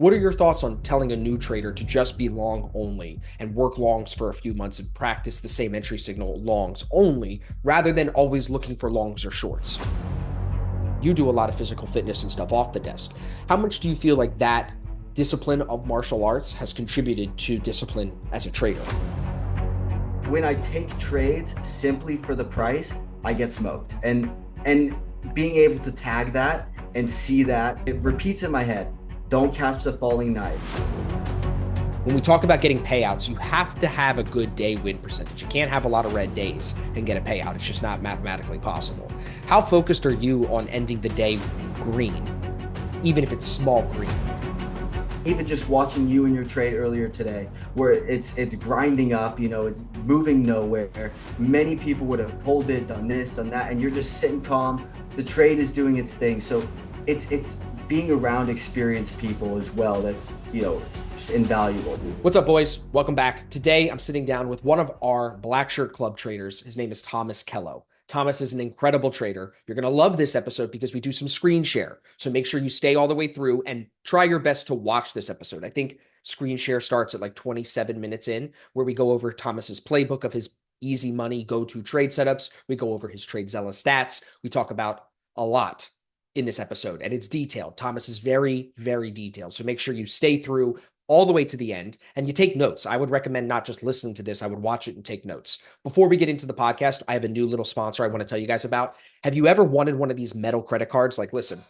What are your thoughts on telling a new trader to just be long only and work longs for a few months and practice the same entry signal longs only rather than always looking for longs or shorts? You do a lot of physical fitness and stuff off the desk. How much do you feel like that discipline of martial arts has contributed to discipline as a trader? When I take trades simply for the price, I get smoked. And being able to tag that and see that, it repeats in my head. Don't catch the falling knife. When we talk about getting payouts, you have to have a good day win percentage. You can't have a lot of red days and get a payout. It's just not mathematically possible. How focused are you on ending the day green, even if it's small green? Even just watching you in your trade earlier today, where it's grinding up, it's moving nowhere. Many people would have pulled it, done this, done that, and you're just sitting calm. The trade is doing its thing. So it's being around experienced people as well. That's, just invaluable. What's up, boys? Welcome back. Today, I'm sitting down with one of our Black Shirt Club traders. His name is Thomas Kello. Thomas is an incredible trader. You're going to love this episode because we do some screen share. So make sure you stay all the way through and try your best to watch this episode. I think screen share starts at like 27 minutes in, where we go over Thomas's playbook of his easy money go-to trade setups. We go over his TradeZella stats. We talk about a lot in this episode, and it's detailed. Thomas is very, very detailed. So make sure you stay through all the way to the end and you take notes. I would recommend not just listening to this, I would watch it and take notes. Before we get into the podcast, I have a new little sponsor I want to tell you guys about. Have you ever wanted one of these metal credit cards? Like, listen,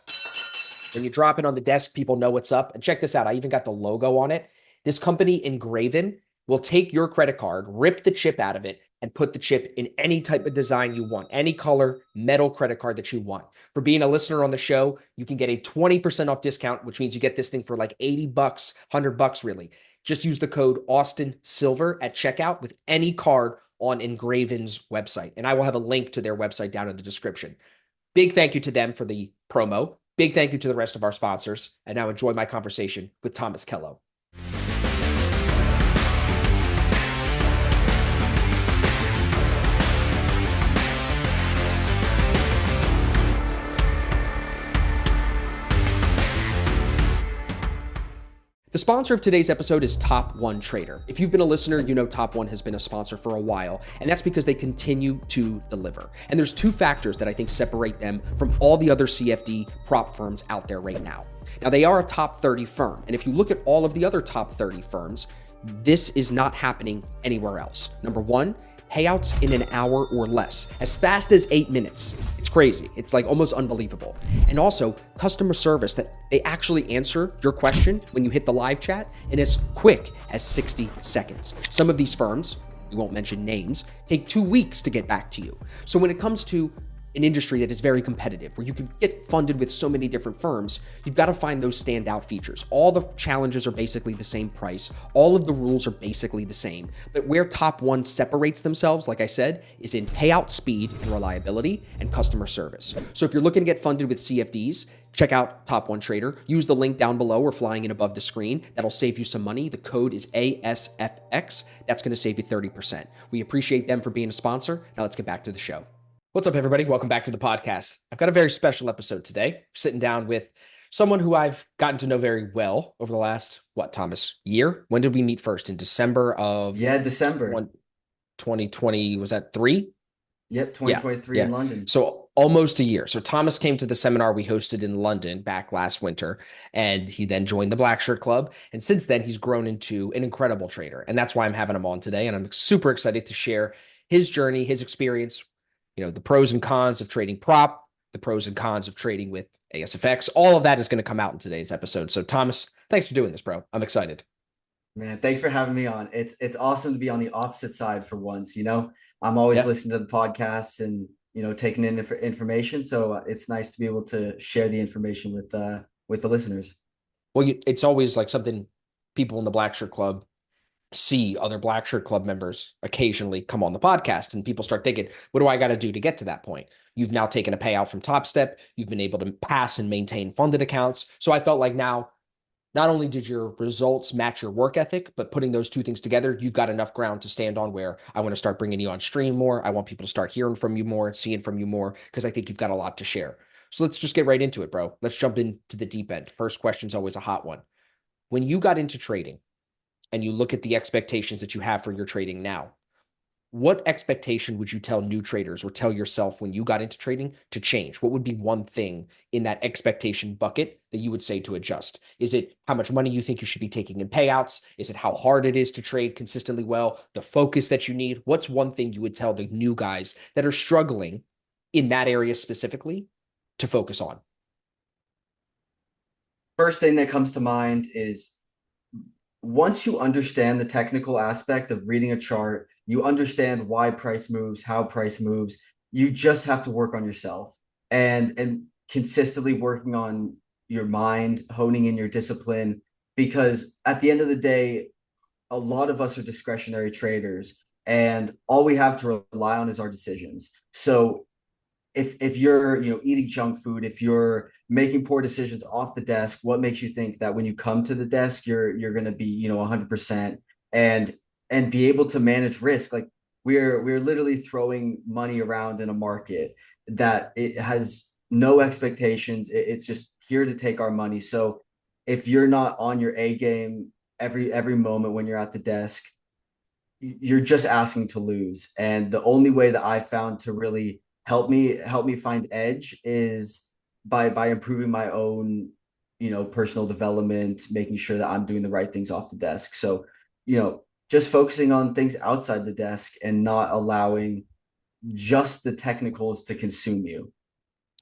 when you drop it on the desk, people know what's up. And check this out. I even got the logo on it. This company, Engraven, will take your credit card, rip the chip out of it, and put the chip in any type of design you want, any color metal credit card that you want. For being a listener on the show, you can get a 20% off discount, which means you get this thing for like 80 bucks, 100 bucks really. Just use the code Austin Silver at checkout with any card on Engraven's website. And I will have a link to their website down in the description. Big thank you to them for the promo. Big thank you to the rest of our sponsors. And now enjoy my conversation with Thomas Kello. The sponsor of today's episode is Top One Trader. If you've been a listener, you know Top One has been a sponsor for a while, and that's because they continue to deliver. And there's two factors that I think separate them from all the other CFD prop firms out there right now. Now, they are a top 30 firm, and if you look at all of the other top 30 firms, this is not happening anywhere else. Number one, payouts in an hour or less, as fast as 8 minutes. It's crazy. It's like almost unbelievable. And also customer service that they actually answer your question when you hit the live chat in as quick as 60 seconds. Some of these firms, we won't mention names, take 2 weeks to get back to you. So when it comes to an industry that is very competitive, where you can get funded with so many different firms, you've got to find those standout features. All the challenges are basically the same price. All of the rules are basically the same. But where Top One separates themselves, like I said, is in payout speed and reliability and customer service. So if you're looking to get funded with CFDs, check out Top One Trader. Use the link down below or flying in above the screen. That'll save you some money. The code is ASFX. That's going to save you 30%. We appreciate them for being a sponsor. Now let's get back to the show. What's up, everybody? Welcome back to the podcast. I've got a very special episode today. I'm sitting down with someone who I've gotten to know very well over the last, Thomas, year? When did we meet first? In December of... Yeah, December. 2020, was that 3? Yep, 2023 in London. So almost a year. So Thomas came to the seminar we hosted in London back last winter, and he then joined the Black Shirt Club. And since then, he's grown into an incredible trader. And that's why I'm having him on today. And I'm super excited to share his journey, his experience, the pros and cons of trading prop, the pros and cons of trading with ASFX. All of that is going to come out in today's episode. So Thomas, thanks for doing this, bro. I'm excited. Man, thanks for having me on. It's awesome to be on the opposite side for once. I'm always listening to the podcasts and, taking in information. So it's nice to be able to share the information with the listeners. Well, it's always like something people in the Black Shirt Club see other Black Shirt Club members occasionally come on the podcast, and people start thinking, what do I got to do to get to that point? You've now taken a payout from Topstep. You've been able to pass and maintain funded accounts. So I felt like now, not only did your results match your work ethic, but putting those two things together, you've got enough ground to stand on where I want to start bringing you on stream more. I want people to start hearing from you more and seeing from you more, because I think you've got a lot to share. So let's just get right into it, bro. Let's jump into the deep end. First question's always a hot one. When you got into trading and you look at the expectations that you have for your trading now, what expectation would you tell new traders or tell yourself when you got into trading to change? What would be one thing in that expectation bucket that you would say to adjust? Is it how much money you think you should be taking in payouts? Is it how hard it is to trade consistently well? The focus that you need? What's one thing you would tell the new guys that are struggling in that area specifically to focus on? First thing that comes to mind is once you understand the technical aspect of reading a chart, you understand why price moves, how price moves, you just have to work on yourself and consistently working on your mind, honing in your discipline, because at the end of the day, a lot of us are discretionary traders and all we have to rely on is our decisions. So if you're eating junk food, if you're making poor decisions off the desk, what makes you think that when you come to the desk you're going to be 100% and be able to manage risk? Like we're literally throwing money around in a market that it has no expectations. It's just here to take our money. So if you're not on your A game every moment when you're at the desk, you're just asking to lose. And the only way that I found to really help me find edge is by improving my own personal development, making sure that I'm doing the right things off the desk. So just focusing on things outside the desk and not allowing just the technicals to consume you.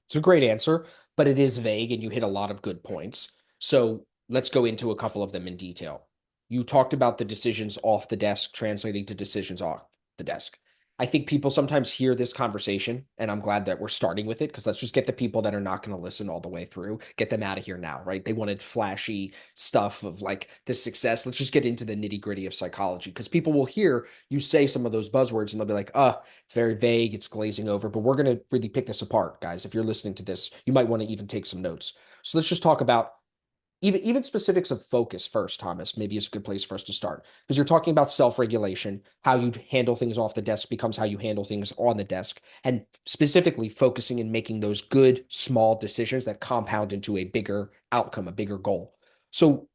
It's a great answer, but it is vague and you hit a lot of good points. So let's go into a couple of them in detail. You talked about the decisions off the desk translating to decisions off the desk. I think people sometimes hear this conversation, and I'm glad that we're starting with it because let's just get the people that are not going to listen all the way through, get them out of here now, right? They wanted flashy stuff of like the success. Let's just get into the nitty gritty of psychology because people will hear you say some of those buzzwords and they'll be like, it's very vague, it's glazing over, but we're going to really pick this apart, guys. If you're listening to this, you might want to even take some notes. So let's just talk about even specifics of focus first, Thomas, maybe is a good place for us to start because you're talking about self-regulation. How you handle things off the desk becomes how you handle things on the desk, and specifically focusing and making those good small decisions that compound into a bigger outcome, a bigger goal. So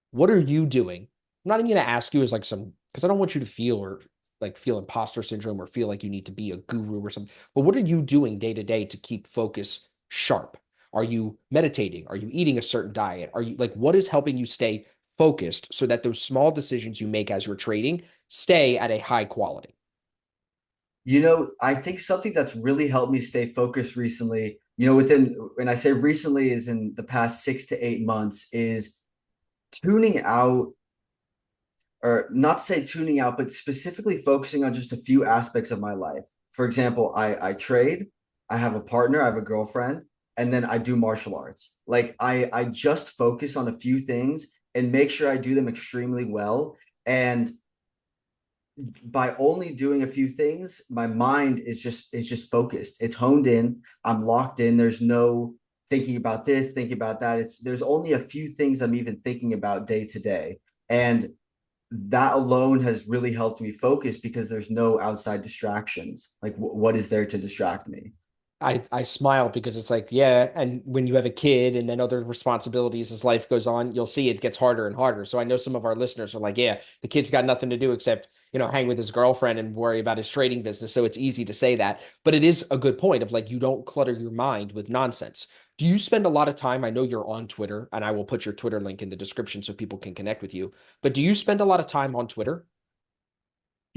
what are you doing? I'm not even going to ask you as like some, because I don't want you to feel or like feel imposter syndrome or feel like you need to be a guru or something. But what are you doing day to day to keep focus sharp? Are you meditating? Are you eating a certain diet? Are you like, what is helping you stay focused so that those small decisions you make as you're trading stay at a high quality? I think something that's really helped me stay focused recently, within, when I say recently is in the past 6 to 8 months, is tuning out, or not to say tuning out, but specifically focusing on just a few aspects of my life. For example, I trade, I have a partner, I have a girlfriend, and then I do martial arts. Like I just focus on a few things and make sure I do them extremely well. And by only doing a few things, my mind is just focused. It's honed in. I'm locked in. There's no thinking about this, thinking about that. There's only a few things I'm even thinking about day to day. And that alone has really helped me focus because there's no outside distractions. Like what is there to distract me? I smile because it's like, yeah. And when you have a kid and then other responsibilities as life goes on, you'll see it gets harder and harder. So I know some of our listeners are like, yeah, the kid's got nothing to do except, hang with his girlfriend and worry about his trading business. So it's easy to say that. But it is a good point of like, you don't clutter your mind with nonsense. Do you spend a lot of time? I know you're on Twitter, and I will put your Twitter link in the description so people can connect with you. But do you spend a lot of time on Twitter?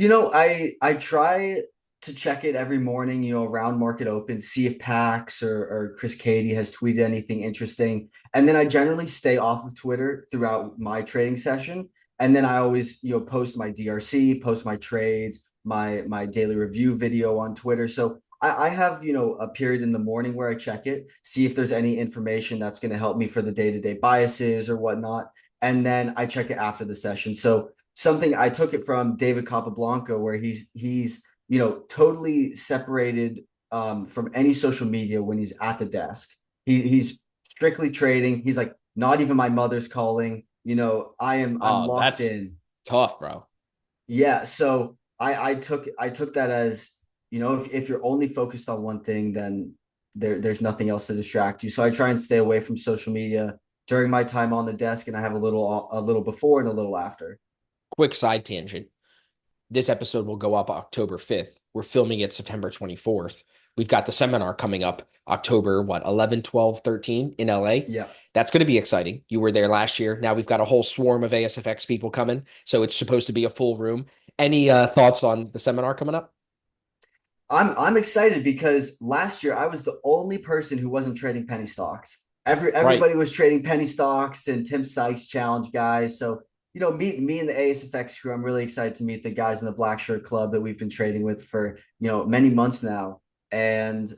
I try to check it every morning, around market open, see if Pax or Chris Cady has tweeted anything interesting. And then I generally stay off of Twitter throughout my trading session. And then I always, post my DRC, post my trades, my daily review video on Twitter. So I have, a period in the morning where I check it, see if there's any information that's going to help me for the day-to-day biases or whatnot. And then I check it after the session. So something I took it from David Capablanca, where he's totally separated from any social media when he's at the desk. He's strictly trading. He's like, not even my mother's calling. I'm Oh, locked that's in. tough, bro. Yeah. So I took that as, if you're only focused on one thing, then there's nothing else to distract you. So I try and stay away from social media. during my time on the desk, and I have a little before and a little after. Quick side tangent. This episode will go up October 5th. We're filming it September 24th. We've got the seminar coming up October, 11, 12, 13 in LA. Yeah. That's going to be exciting. You were there last year. Now we've got a whole swarm of ASFX people coming. So it's supposed to be a full room. Any thoughts on the seminar coming up? I'm excited because last year I was the only person who wasn't trading penny stocks. Right. Everybody was trading penny stocks and Tim Sykes challenge guys. So, me and the ASFX crew, I'm really excited to meet the guys in the Black Shirt Club that we've been trading with for, many months now. And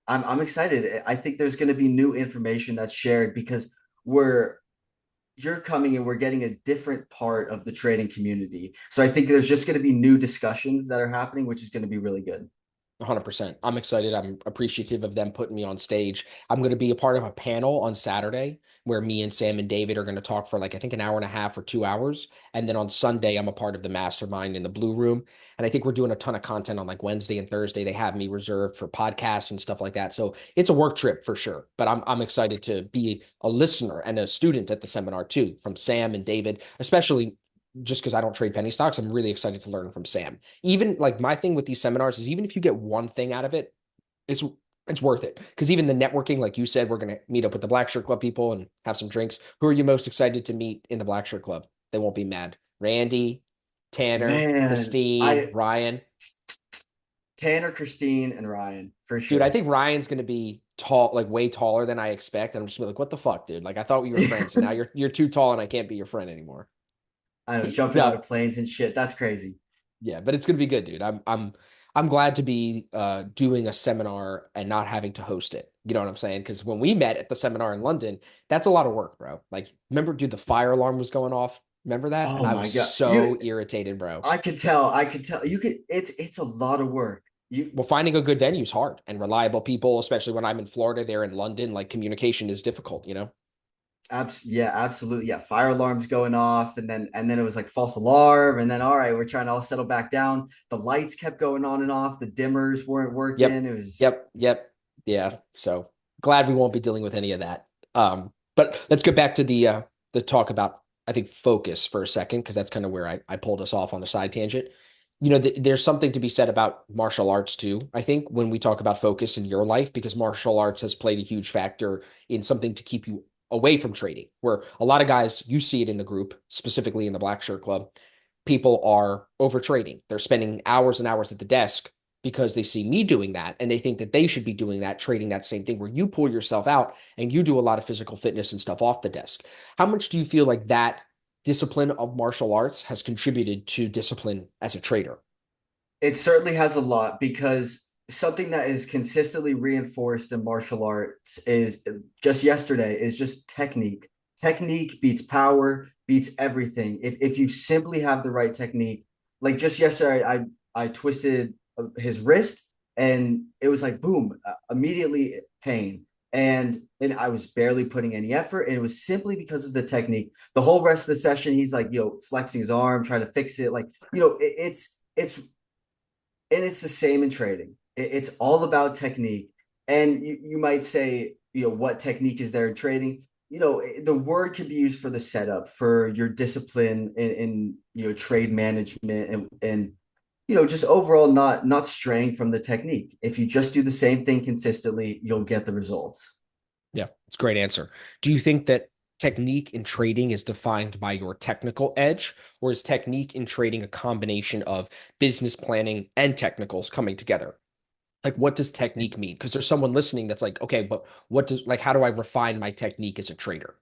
I'm excited. I think there's going to be new information that's shared because we're you're coming and we're getting a different part of the trading community. So I think there's just going to be new discussions that are happening, which is going to be really good. 100%. I'm excited. I'm appreciative of them putting me on stage. I'm going to be a part of a panel on Saturday where me and Sam and David are going to talk for like, I think, an hour and a half or 2 hours. And then on Sunday, I'm a part of the mastermind in the Blue Room. And I think we're doing a ton of content on like Wednesday and Thursday. They have me reserved for podcasts and stuff like that. So it's a work trip for sure. But I'm excited to be a listener and a student at the seminar too, from Sam and David, especially just because I don't trade penny stocks. I'm really excited to learn from Sam. Even like my thing with these seminars is even if you get one thing out of it, it's it's worth it. Because even the networking, like you said, we're gonna meet up with the Black Shirt Club people and have some drinks. Who are you most excited to meet in the Black Shirt Club? They won't be mad. Randy, Tanner, Man, Christine, I Ryan. Tanner, Christine, and Ryan for Dude, I sure. think Ryan's gonna be tall, like way taller than I expect. And I'm just gonna be like, what the fuck, dude? Like I thought we were friends, and now you're too tall and I can't be your friend anymore. I know, jumping out No, of planes and shit. That's crazy. yeah, but it's gonna be good, dude. I'm glad to be doing a seminar and not having to host it. You know what I'm saying? Because when we met at the seminar in London, that's a lot of work, bro. Like, remember, dude, the fire alarm was going off. Remember that? And Oh I my was God. so irritated, bro. I could tell. It's a lot of work. Well, finding a good venue is hard and reliable people, especially when I'm in Florida, they're in London. Like, communication is difficult, you know? Yeah, absolutely. Yeah, fire alarms going off, and then it was like false alarm, and then all right, we're trying to all settle back down. The lights kept going on and off. The dimmers weren't working. Yep, It was yep. Yeah. So glad we won't be dealing with any of that. But let's get back to the talk about I think focus for a second because that's kind of where I pulled us off on a side tangent. There's something to be said about martial arts too. I think when we talk about focus in your life, because martial arts has played a huge factor in something to keep you away from trading. Where a lot of guys, you see it in the group, specifically in the Black Shirt Club, people are over trading. They're spending hours and hours at the desk because they see me doing that and they think that they should be doing that, trading that same thing where you pull yourself out and you do a lot of physical fitness and stuff off the desk. How much do you feel like that discipline of martial arts has contributed to discipline as a trader? it certainly has a lot because something that is consistently reinforced in martial arts is just yesterday is just technique. Technique beats power, beats everything. If you simply have the right technique, like just yesterday, I twisted his wrist and it was like boom, immediately pain. And I was barely putting any effort, and it was simply because of the technique. The whole rest of the session, he's like, flexing his arm, trying to fix it. Like, it's and it's the same in trading. It's all about technique. And you might say, what technique is there in trading? The word can be used for the setup, for your discipline in trade management and just overall not straying from the technique. If you just do the same thing consistently, you'll get the results. Yeah, it's a great answer. Do you think that technique in trading is defined by your technical edge, or is technique in trading a combination of business planning and technicals coming together? Like, what does technique mean? Because there's someone listening that's like, okay, but how do I refine my technique as a trader?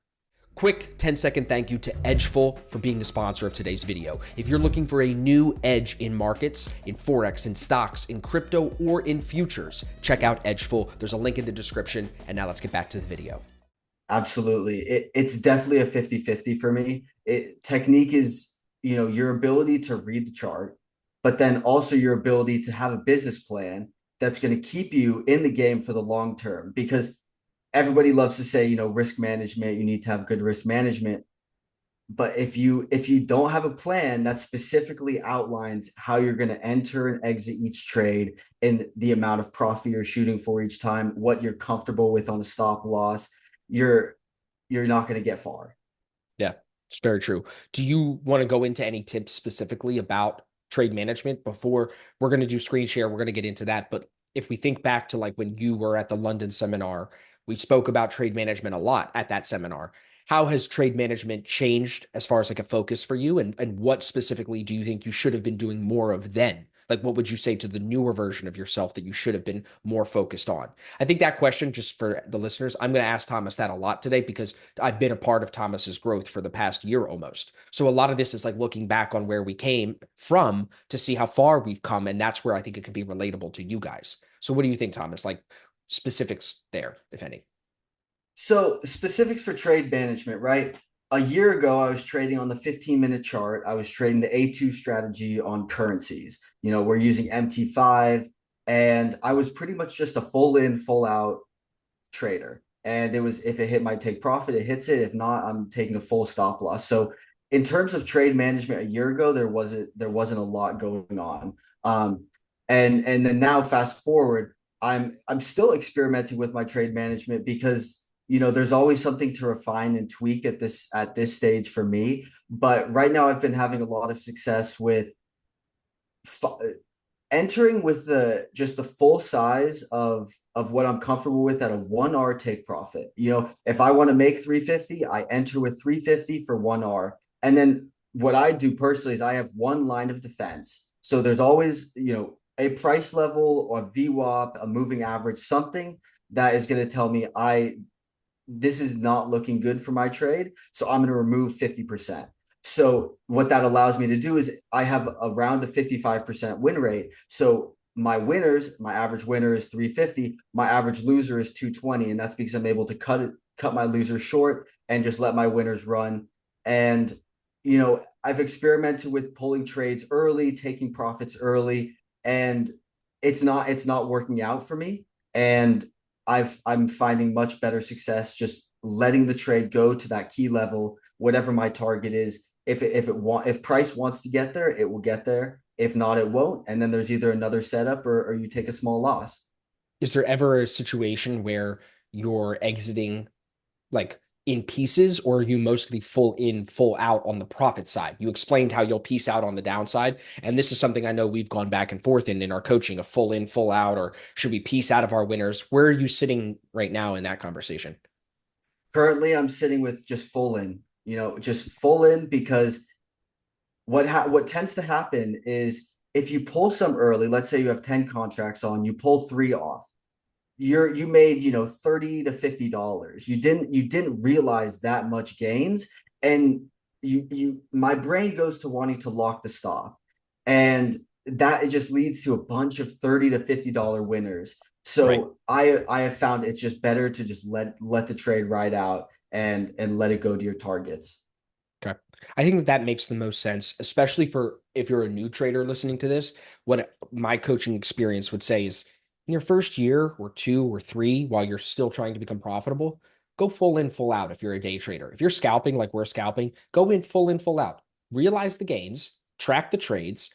Quick 10-second thank you to Edgeful for being the sponsor of today's video. If you're looking for a new edge in markets, in Forex, in stocks, in crypto, or in futures, check out Edgeful. There's a link in the description. And now let's get back to the video. Absolutely. It's definitely a 50-50 for me. Technique is, your ability to read the chart, but then also your ability to have a business plan that's going to keep you in the game for the long term. Because everybody loves to say, risk management, you need to have good risk management. But if you don't have a plan that specifically outlines how you're going to enter and exit each trade and the amount of profit you're shooting for each time, what you're comfortable with on the stop loss, you're you're not going to get far. Yeah, it's very true. Do you want to go into any tips specifically about trade management before we're going to do screen share? We're going to get into that. But if we think back to like when you were at the London seminar, we spoke about trade management a lot at that seminar. How has trade management changed as far as like a focus for you? And what specifically do you think you should have been doing more of then? Like, what would you say to the newer version of yourself that you should have been more focused on? I think that question, just for the listeners, I'm going to ask Thomas that a lot today because I've been a part of Thomas's growth for the past year almost. So a lot of this is like looking back on where we came from to see how far we've come. And that's where I think it could be relatable to you guys. So what do you think, Thomas? Like specifics there, if any? So specifics for trade management, right? A year ago, I was trading on the 15-minute chart. I was trading the A2 strategy on currencies. We're using MT5, and I was pretty much just a full in, full out trader. And it was, if it hit my take profit, it hits it. If not, I'm taking a full stop loss. So in terms of trade management a year ago, there wasn't a lot going on. And then now fast forward, I'm still experimenting with my trade management because there's always something to refine and tweak at this stage for me. But right now I've been having a lot of success with entering with the full size of what I'm comfortable with at a 1R take profit. If I want to make 350, I enter with 350 for 1R. And then what I do personally is I have one line of defense. So there's always, a price level or VWAP, a moving average, something that is going to tell me this is not looking good for my trade. So I'm going to remove 50%. So what that allows me to do is I have around a 55% win rate. So my average winner is 350. My average loser is 220. And that's because I'm able to cut my losers short and just let my winners run. And, I've experimented with pulling trades early, taking profits early, and it's not working out for me. And I'm finding much better success just letting the trade go to that key level, whatever my target is. If price wants to get there, it will get there. If not, it won't. And then there's either another setup or you take a small loss. Is there ever a situation where you're exiting like in pieces, or are you mostly full in, full out on the profit side? You explained how you'll piece out on the downside. And this is something I know we've gone back and forth in our coaching, a full in, full out, or should we piece out of our winners? Where are you sitting right now in that conversation? Currently, I'm sitting with just full in, just full in because what tends to happen is if you pull some early, let's say you have 10 contracts on, you pull three off, you made 30 to $50. You didn't realize that much gains, and my brain goes to wanting to lock the stop, and that it just leads to a bunch of 30 to $50 winners. Right. So I have found it's just better to just let the trade ride out and let it go to your targets. Okay. I think that that makes the most sense, especially for if you're a new trader listening to this. What my coaching experience would say is in your first year or two or three, while you're still trying to become profitable, go full in, full out if you're a day trader. If you're scalping like we're scalping, go in, full out. Realize the gains, track the trades,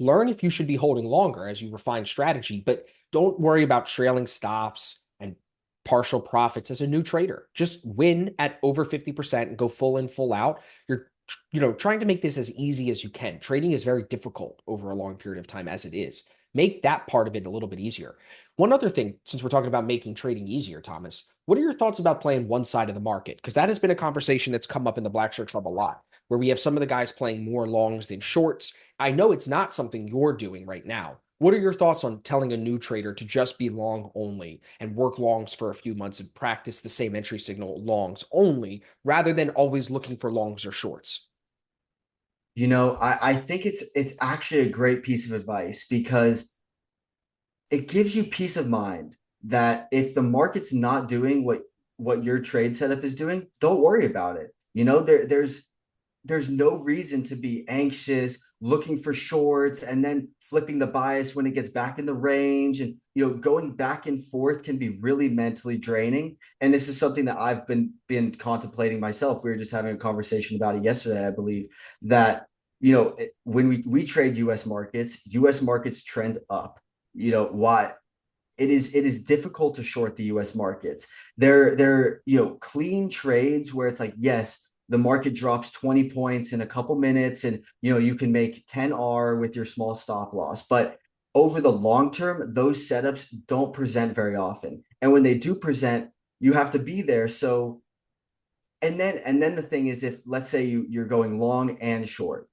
learn if you should be holding longer as you refine strategy, but don't worry about trailing stops and partial profits as a new trader. Just win at over 50% and go full in, full out. You're trying to make this as easy as you can. Trading is very difficult over a long period of time as it is. Make that part of it a little bit easier. One other thing, since we're talking about making trading easier, Thomas, what are your thoughts about playing one side of the market? Because that has been a conversation that's come up in the Black Shirt Club a lot, where we have some of the guys playing more longs than shorts. I know it's not something you're doing right now. What are your thoughts on telling a new trader to just be long only and work longs for a few months and practice the same entry signal longs only rather than always looking for longs or shorts? I think it's actually a great piece of advice because it gives you peace of mind that if the market's not doing what your trade setup is doing, don't worry about it. There's no reason to be anxious, looking for shorts and then flipping the bias when it gets back in the range. And, going back and forth can be really mentally draining. And this is something that I've been contemplating myself. We were just having a conversation about it yesterday, I believe, that, when we trade US markets trend up. Why? it is difficult to short the US markets. They're clean trades where it's like, yes, the market drops 20 points in a couple minutes and you can make 10R with your small stop loss. But over the long term, those setups don't present very often. And when they do present, you have to be there. So and then the thing is, if let's say you're going long and short,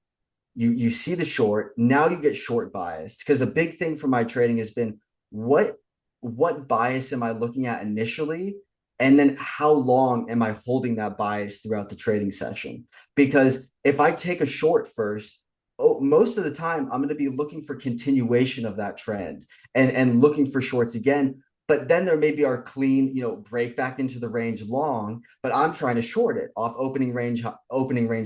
you see the short, now you get short biased, because the big thing for my trading has been what what bias am I looking at initially, and then how long am I holding that bias throughout the trading session? Because if I take a short first, most of the time I'm going to be looking for continuation of that trend and looking for shorts again. But then there maybe are clean, break back into the range long, but I'm trying to short it off opening range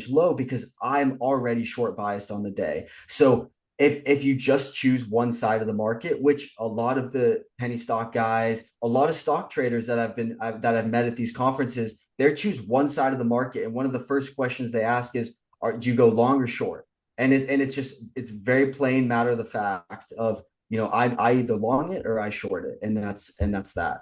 low because I'm already short biased on the day. So if you just choose one side of the market, which a lot of the penny stock guys, a lot of stock traders that I've met at these conferences, they choose one side of the market, and one of the first questions they ask is, do you go long or short? And it's very plain matter of the fact of, I either long it or I short it, and that's that.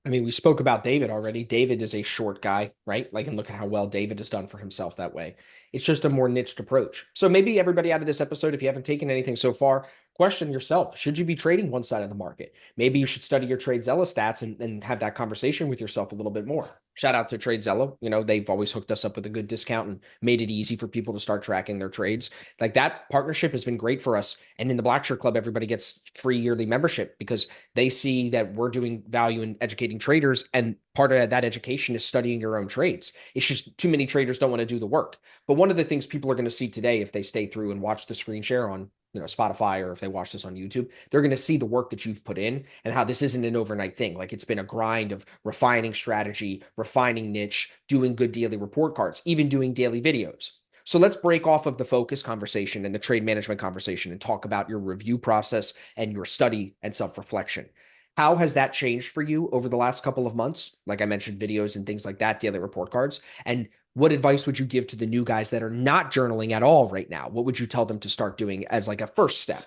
I mean, we spoke about David already. David is a short guy, right? Like, and look at how well David has done for himself that way. It's just a more niched approach. So maybe everybody out of this episode, if you haven't taken anything so far, question yourself, should you be trading one side of the market? Maybe you should study your TradeZella stats and have that conversation with yourself a little bit more. Shout out to TradeZella. They've always hooked us up with a good discount and made it easy for people to start tracking their trades. Like, that partnership has been great for us. And in the BlackShirtClub, everybody gets free yearly membership because they see that we're doing value in educating traders. And part of that education is studying your own trades. It's just too many traders don't want to do the work. But one of the things people are going to see today, if they stay through and watch the screen share on Spotify, or if they watch this on YouTube, they're going to see the work that you've put in and how this isn't an overnight thing. Like, it's been a grind of refining strategy, refining niche, doing good daily report cards, even doing daily videos. So let's break off of the focus conversation and the trade management conversation and talk about your review process and your study and self-reflection. How has that changed for you over the last couple of months? Like I mentioned, videos and things like that, daily report cards. And what advice would you give to the new guys that are not journaling at all right now? What would you tell them to start doing as like a first step?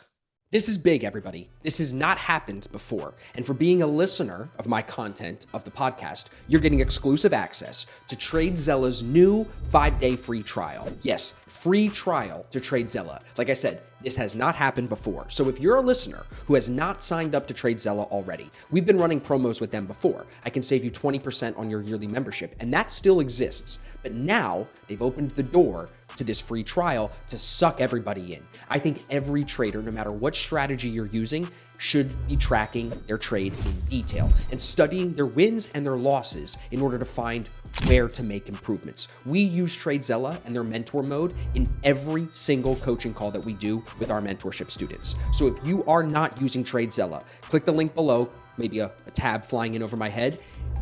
This is big, everybody. This has not happened before. And for being a listener of my content of the podcast, you're getting exclusive access to TradeZella's new 5-day free trial. Yes, free trial to TradeZella. Like I said, this has not happened before. So if you're a listener who has not signed up to TradeZella already, we've been running promos with them before. I can save you 20% on your yearly membership, and that still exists. But now they've opened the door to this free trial to suck everybody in. I think every trader, no matter what strategy you're using, should be tracking their trades in detail and studying their wins and their losses in order to find where to make improvements. We use TradeZella and their mentor mode in every single coaching call that we do with our mentorship students. So if you are not using TradeZella, click the link below, maybe a tab flying in over my head,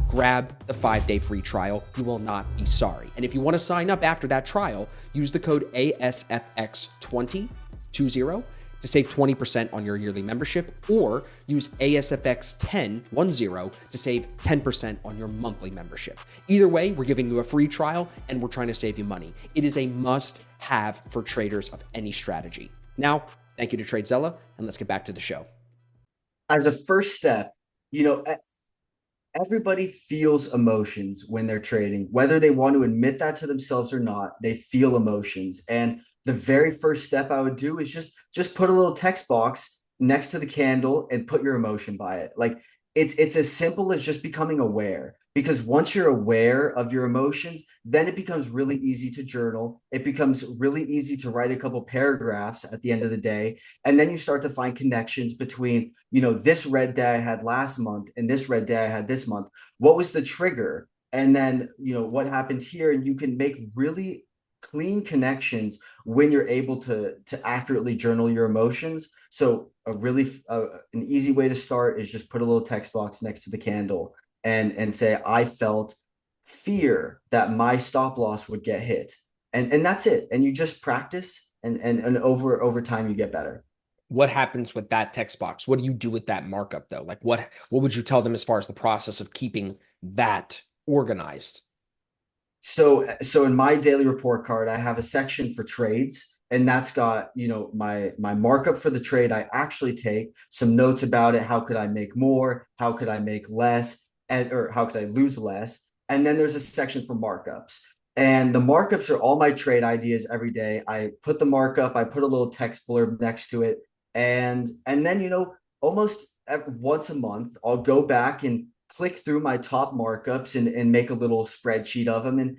grab the 5-day free trial. You will not be sorry. And if you want to sign up after that trial, use the code ASFX20 to save 20% on your yearly membership, or use ASFX10 to save 10% on your monthly membership. Either way, we're giving you a free trial and we're trying to save you money. It is a must-have for traders of any strategy. Now, thank you to TradeZella, and let's get back to the show. As a first step, everybody feels emotions when they're trading, whether they want to admit that to themselves or not. They feel emotions, and the very first step I would do is just put a little text box next to the candle and put your emotion by it. Like, it's as simple as just becoming aware, because once you're aware of your emotions, then it becomes really easy to journal. It becomes really easy to write a couple paragraphs at the end of the day. And then you start to find connections between, this red day I had last month and this red day I had this month. What was the trigger? And then, what happened here? And you can make really clean connections when you're able to accurately journal your emotions. So an easy way to start is just put a little text box next to the candle and say, I felt fear that my stop loss would get hit. And that's it. And you just practice, and over time you get better. What happens with that text box? What do you do with that markup though? Like, what would you tell them as far as the process of keeping that organized? So in my daily report card, I have a section for trades, and that's got, my markup for the trade I actually take, some notes about it. How could I make more? How could I make less? And or how could I lose less? And then there's a section for markups. And the markups are all my trade ideas every day. I put the markup, I put a little text blurb next to it. And then, almost once a month, I'll go back and click through my top markups and make a little spreadsheet of them, and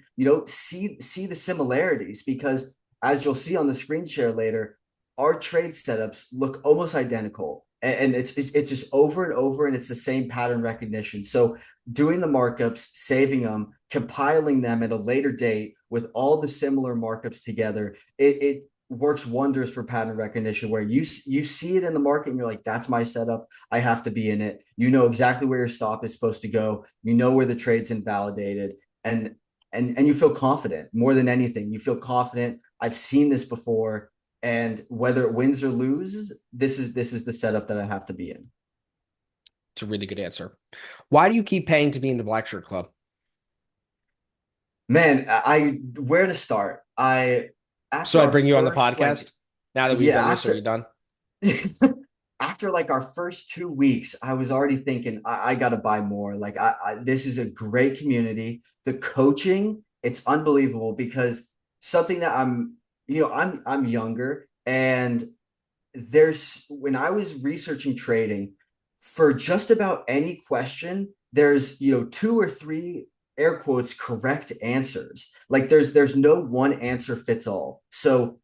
see the similarities, because as you'll see on the screen share later, our trade setups look almost identical, and it's just over and over, and it's the same pattern recognition. So doing the markups, saving them, compiling them at a later date with all the similar markups together, it works wonders for pattern recognition, where you see it in the market and you're like, that's my setup, I have to be in it. You know exactly where your stop is supposed to go, you know where the trade's invalidated, and you feel confident. More than anything, you feel confident. I've seen this before, and whether it wins or loses, this is the setup that I have to be in. It's a really good answer. Why do you keep paying to be in the Black Shirt Club? Man, I where to start? I So After I our bring you on the first, podcast. Now that we've yeah, done this, are you after done? after like our first 2 weeks, I was already thinking I got to buy more. Like this is a great community. The coaching, it's unbelievable, because something that I'm younger, and there's when I was researching trading, for just about any question, there's two or three air quotes correct answers. Like there's no one answer fits all. So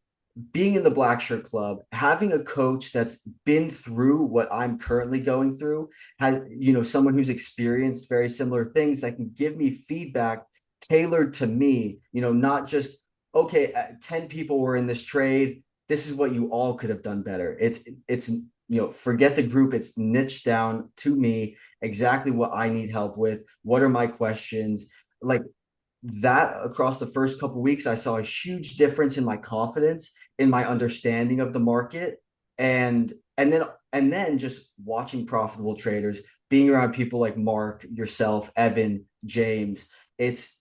being in the Black Shirt Club, having a coach that's been through what I'm currently going through, had someone who's experienced very similar things that can give me feedback tailored to me, not just, okay, 10 people were in this trade, this is what you all could have done better. It's forget the group, it's niched down to me, exactly what I need help with, what are my questions. Like that, across the first couple of weeks, I saw a huge difference in my confidence, in my understanding of the market, and and then just watching profitable traders, being around people like Mark, yourself, Evan, James. It's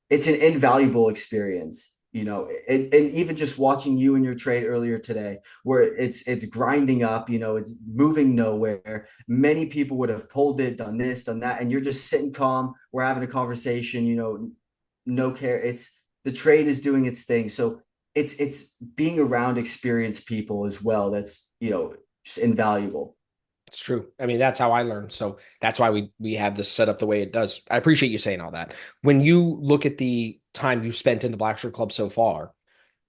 an invaluable experience, and even just watching you in your trade earlier today, where it's grinding up, it's moving nowhere. Many people would have pulled it, done this, done that, and you're just sitting calm. We're having a conversation, no care. It's the trade is doing its thing. So it's being around experienced people as well. That's just invaluable. It's true. I mean, that's how I learned. So that's why we have this set up the way it does. I appreciate you saying all that. When you look at the time you've spent in the Black Shirt Club so far,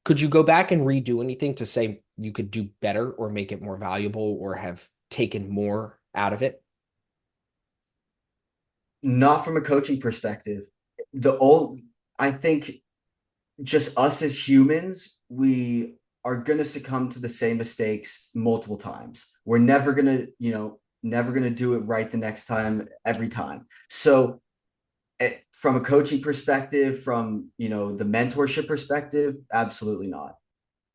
could you go back and redo anything to say you could do better or make it more valuable or have taken more out of it? Not from a coaching perspective. The old, I think, just us as humans, we are going to succumb to the same mistakes multiple times. We're never going to do it right the next time, every time. So from a coaching perspective, from, the mentorship perspective, absolutely not.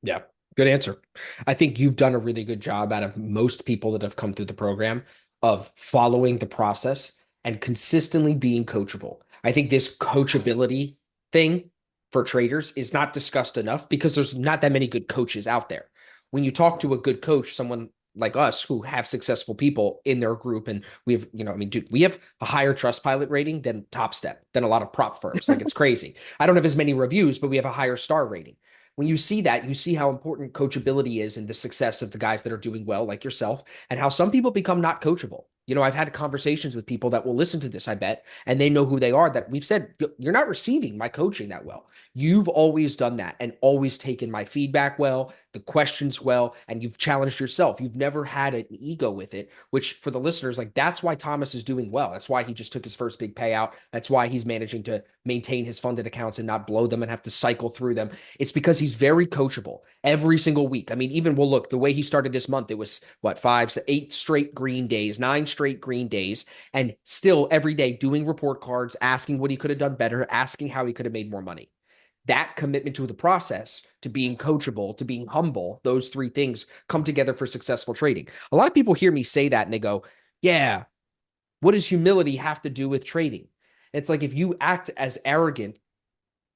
Yeah, good answer. I think you've done a really good job out of most people that have come through the program of following the process and consistently being coachable. I think this coachability thing for traders is not discussed enough because there's not that many good coaches out there. When you talk to a good coach, someone like us who have successful people in their group, and we have, I mean, dude, we have a higher Trustpilot rating than Topstep, than a lot of prop firms. Like it's crazy. I don't have as many reviews, but we have a higher star rating. When you see that, you see how important coachability is in the success of the guys that are doing well, like yourself, and how some people become not coachable. I've had conversations with people that will listen to this, I bet, and they know who they are, that we've said, you're not receiving my coaching that well. You've always done that and always taken my feedback well, the questions well, and you've challenged yourself. You've never had an ego with it, which for the listeners, like that's why Thomas is doing well. That's why he just took his first big payout. That's why he's managing to maintain his funded accounts and not blow them and have to cycle through them. It's because he's very coachable every single week. I mean, even, well, look, the way he started this month, it was what, 8 straight green days, 9 straight green days, and still every day doing report cards, asking what he could have done better, asking how he could have made more money. That commitment to the process, to being coachable, to being humble, those three things come together for successful trading. A lot of people hear me say that and they go, yeah, what does humility have to do with trading? It's like if you act as arrogant,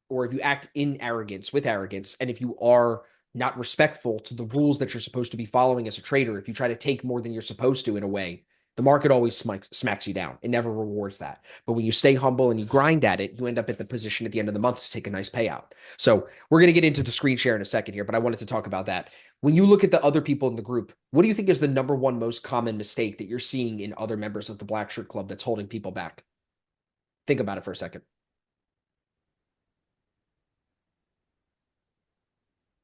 or if you act in arrogance with arrogance, and if you are not respectful to the rules that you're supposed to be following as a trader, if you try to take more than you're supposed to in a way, the market always smacks you down. It never rewards that. But when you stay humble and you grind at it, you end up at the position at the end of the month to take a nice payout. So we're going to get into the screen share in a second here, but I wanted to talk about that. When you look at the other people in the group, what do you think is the number one most common mistake that you're seeing in other members of the Black Shirt Club that's holding people back? Think about it for a second.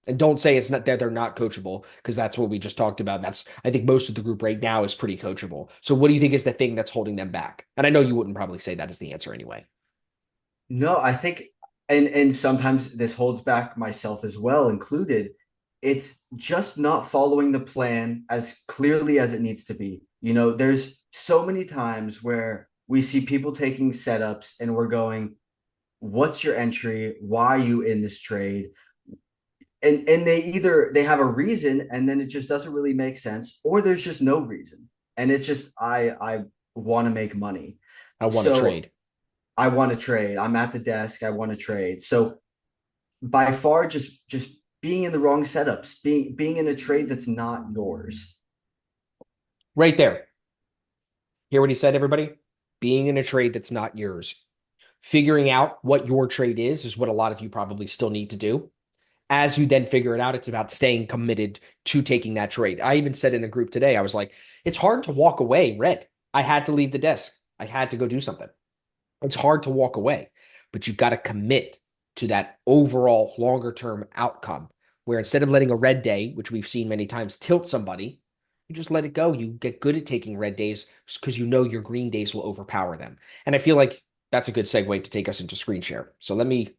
And don't say it's not that they're not coachable, because that's what we just talked about. I think most of the group right now is pretty coachable. So what do you think is the thing that's holding them back? And I know you wouldn't probably say that as the answer anyway. No, I think, and sometimes this holds back myself as well, included. It's just not following the plan as clearly as it needs to be. There's so many times where we see people taking setups and we're going, what's your entry? Why are you in this trade? And they have a reason and then it just doesn't really make sense, or there's just no reason. And it's just I want to make money. I want to So trade. I want to trade. I'm at the desk. I want to trade. So by far, just being in the wrong setups, being in a trade that's not yours. Right there. Hear what he said, everybody? Being in a trade that's not yours. Figuring out what your trade is what a lot of you probably still need to do. As you then figure it out, it's about staying committed to taking that trade. I even said in a group today, I was like, it's hard to walk away red. I had to leave the desk. I had to go do something. It's hard to walk away, but you've got to commit to that overall longer term outcome, where instead of letting a red day, which we've seen many times, tilt somebody, you just let it go. You get good at taking red days because you know your green days will overpower them. And I feel like that's a good segue to take us into screen share. So let me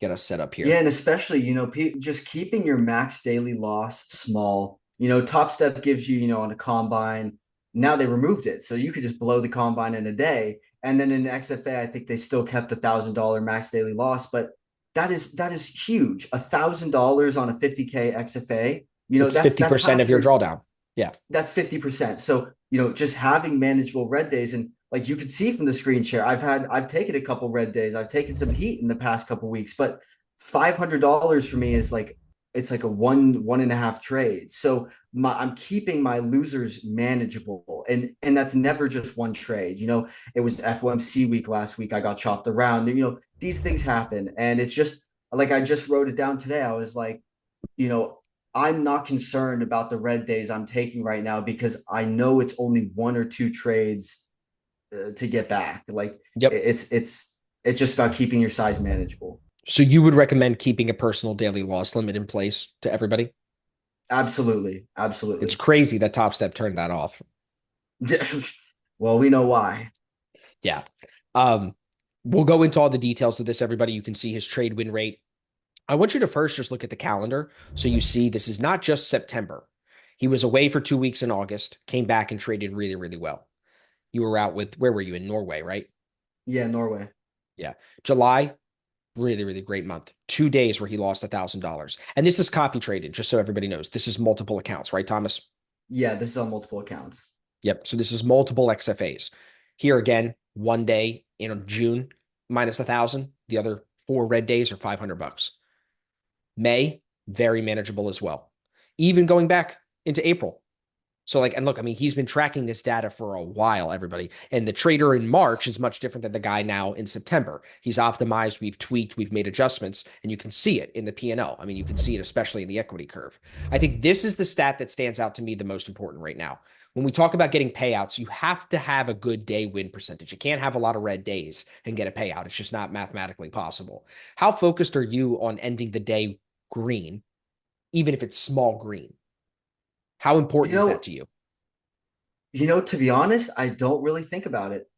get us set up here. Yeah, and especially, just keeping your max daily loss small. Topstep gives you, on a combine. Now they removed it, so you could just blow the combine in a day. And then in XFA, I think they still kept $1,000 max daily loss, but that is huge. $1,000 on a 50K XFA. It's That's 50% of your drawdown. Yeah. That's 50%. So, just having manageable red days, and like you can see from the screen share, I've taken a couple red days. I've taken some heat in the past couple weeks, but $500 for me is like, it's like a one and a half trade. So I'm keeping my losers manageable, and that's never just one trade. It was FOMC week last week. I got chopped around. These things happen, and it's just like I just wrote it down today. I was like, I'm not concerned about the red days I'm taking right now because I know it's only one or two trades to get back. Like Yep. it's just about keeping your size manageable. So you would recommend keeping a personal daily loss limit in place to everybody? Absolutely. Absolutely. It's crazy that Topstep turned that off. Well, we know why. Yeah. We'll go into all the details of this, everybody. You can see his trade win rate. I want you to first just look at the calendar. So you see this is not just September. He was away for 2 weeks in August, came back and traded really, really well. You were out with, where were you? In Norway, right? Yeah, Norway. Yeah. July, really, really great month. 2 days where he lost $1,000. And this is copy traded, just so everybody knows. This is multiple accounts, right, Thomas? Yeah, this is on multiple accounts. Yep. So this is multiple XFAs. Here again, 1 day in June, minus 1,000. The other 4 red days are $500. May, very manageable as well. Even going back into April. So and look, I mean, he's been tracking this data for a while, everybody. And the trader in March is much different than the guy now in September. He's optimized, we've tweaked, we've made adjustments, and you can see it in the P&L. I mean, you can see it especially in the equity curve. I think this is the stat that stands out to me the most important right now. When we talk about getting payouts, you have to have a good day win percentage. You can't have a lot of red days and get a payout. It's just not mathematically possible. How focused are you on ending the day green, even if it's small green? How important is that to you? To be honest, I don't really think about it.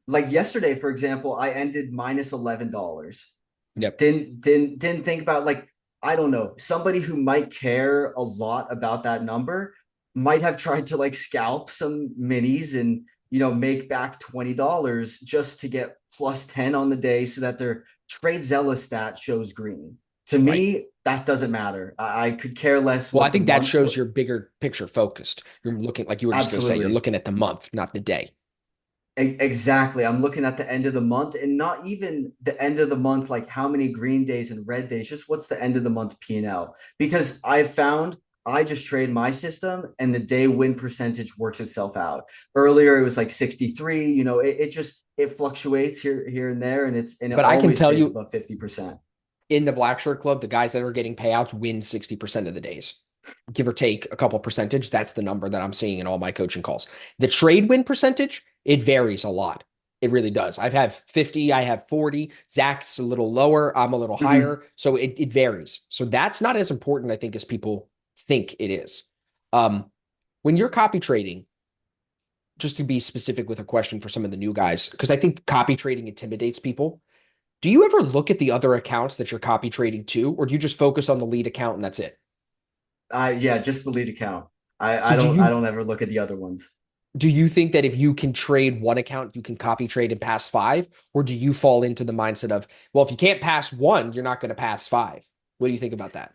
Like yesterday, for example, I ended minus $11. Yep. Didn't think about, like, I don't know, somebody who might care a lot about that number might have tried to like scalp some minis and make back $20 just to get plus 10 on the day so that their trade zealous stat shows green. To me, that doesn't matter. I could care less. Well, I think that shows you're bigger picture focused. You're looking, like you were just going to say, you're looking at the month, not the day. Exactly. I'm looking at the end of the month, and not even the end of the month, like how many green days and red days, just what's the end of the month P&L. Because I've found I just trade my system and the day win percentage works itself out. Earlier it was like 63, it just it fluctuates here and there, and it But I can always tell stays you above 50%. in the Black Shirt Club, the guys that are getting payouts win 60% of the days, give or take a couple percentage. That's the number that I'm seeing in all my coaching calls. The trade win percentage, it varies a lot. It really does. I've had 50, I have 40. Zach's a little lower, I'm a little Mhm. higher. So it varies. So that's not as important, I think, as people think it is. Um, when you're copy trading, just to be specific with a question for some of the new guys, because I think copy trading intimidates people. Do you ever look at the other accounts that you're copy trading to, or do you just focus on the lead account and that's it? Yeah, just the lead account. I, So I don't I don't ever look at the other ones. do you think that if you can trade one account, you can copy trade and pass five? Or do you fall into the mindset of, well, if you can't pass one, you're not going to pass five? What do you think about that?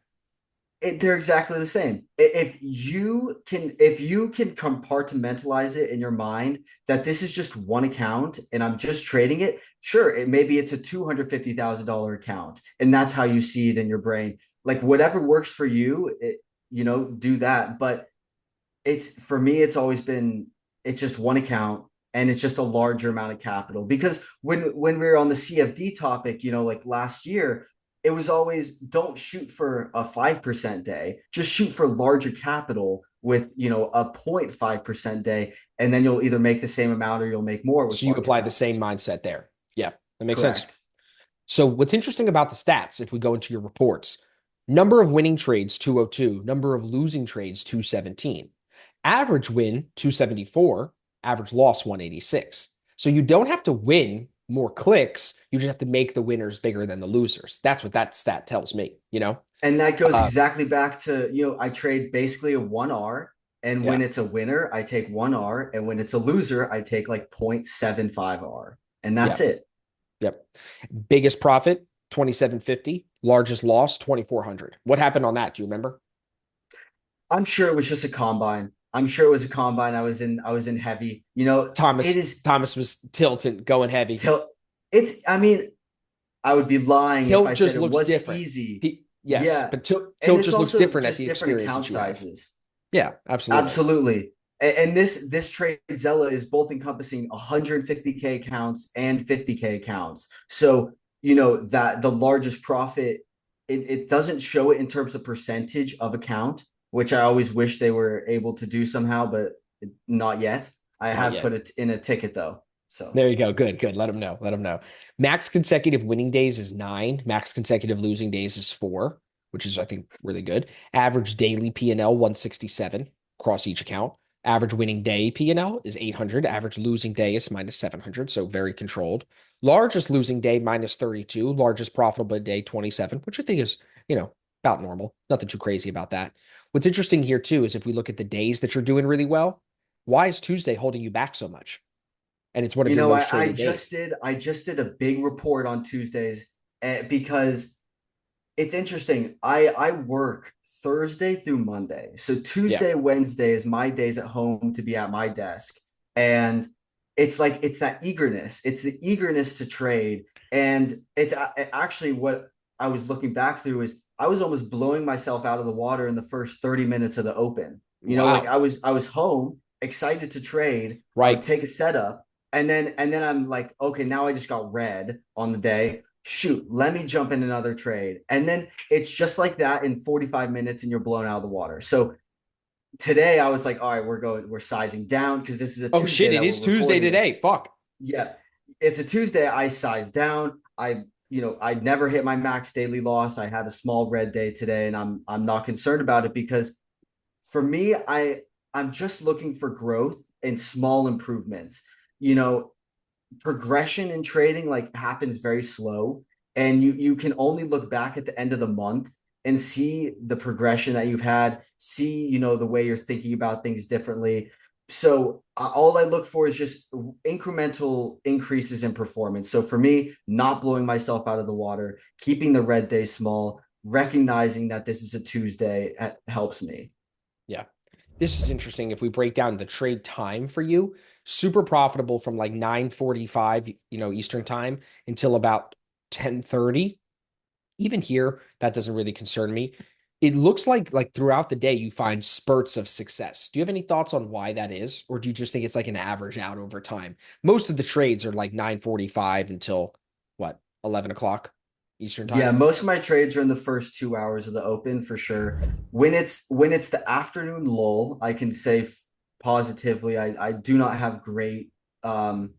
They're exactly the same. If you can compartmentalize it in your mind that this is just one account and I'm just trading it, sure, maybe it's a $250,000 account, and that's how you see it in your brain. Like whatever works for you, do that. But it's for me, it's always been it's just one account and it's just a larger amount of capital. Because when we were on the CFD topic, like last year, it was always don't shoot for a 5% day, just shoot for larger capital with a 0.5% day, and then you'll either make the same amount or you'll make more with So you larger apply the capital. same mindset there. Yeah, that makes sense. Correct. So what's interesting about the stats, if we go into your reports, number of winning trades, 202, number of losing trades, 217, average win, 274, average loss, 186. So you don't have to win more clicks. You just have to make the winners bigger than the losers. That's what that stat tells me. And that goes Uh, exactly back to, I trade basically a 1R. And when yeah. it's a winner, I take 1R. And when it's a loser, I take like 0.75R. And that's Yeah. it. Yep. Biggest profit, 2750. Largest loss, 2400. What happened on that? Do you remember? I'm sure it was just a combine. I'm sure it was a combine. I was in heavy. It Thomas is Thomas was tilting, going heavy. till I mean, I would be lying if I Tilt said just it looks wasn't different. easy. Yes, Yeah. but tilt, And tilt it's just looks also different at just the different experience that account you have. sizes. Yeah, absolutely. Absolutely. And this trade Zella is both encompassing 150K accounts and 50K accounts. So, that the largest profit, it doesn't show it in terms of percentage of account, which I always wish they were able to do somehow, but not yet. I Not have yet. put it in a ticket though. So There you go. Good, good. Let them know. Let them know. Max consecutive winning days is 9. Max consecutive losing days is 4, which is, I think, really good. Average daily P&L 167 across each account. Average winning day P&L is 800. Average losing day is minus 700. So very controlled. Largest losing day minus 32. Largest profitable day 27, which I think is, about normal. Nothing too crazy about that. What's interesting here, too, is if we look at the days that you're doing really well, why is Tuesday holding you back so much? And it's one of You your know, most I traded just days. did I just did a big report on Tuesdays, because it's interesting. I work Thursday through Monday. So Yeah. Tuesday, Wednesday is my days at home to be at my desk. And it's that eagerness. It's the eagerness to trade. And it's actually what I was looking back through is I was almost blowing myself out of the water in the first 30 minutes of the open. Like Wow. I was home, excited to trade. I would Right. take a setup, and then I'm like, okay, now I just got red on the day. Shoot, let me jump in another trade. And then it's just like that in 45 minutes and you're blown out of the water. So today I was like, all right, we're sizing down because this is a Oh Tuesday shit, it that we're is Tuesday recording today. this. Fuck. Yeah, it's a Tuesday. I sized down. I never hit my max daily loss. I had a small red day today, and I'm not concerned about it because for me, I'm just looking for growth and small improvements. You know, Progression in trading like happens very slow, and you can only look back at the end of the month and see the progression that you've had, see the way you're thinking about things differently. So all I look for is just incremental increases in performance. So for me, not blowing myself out of the water, keeping the red day small, recognizing that this is a Tuesday helps me. Yeah. This is interesting. If we break down the trade time for you, super profitable from like 9:45, Eastern time until about 10:30. Even here, that doesn't really concern me. It looks like throughout the day you find spurts of success. Do you have any thoughts on why that is, or do you just think it's like an average out over time? Most of the trades are like 9:45 until what, 11 o'clock Eastern Yeah, time? most of my trades are in the first 2 hours of the open for sure. When it's the afternoon lull, I can say positively I do not have great um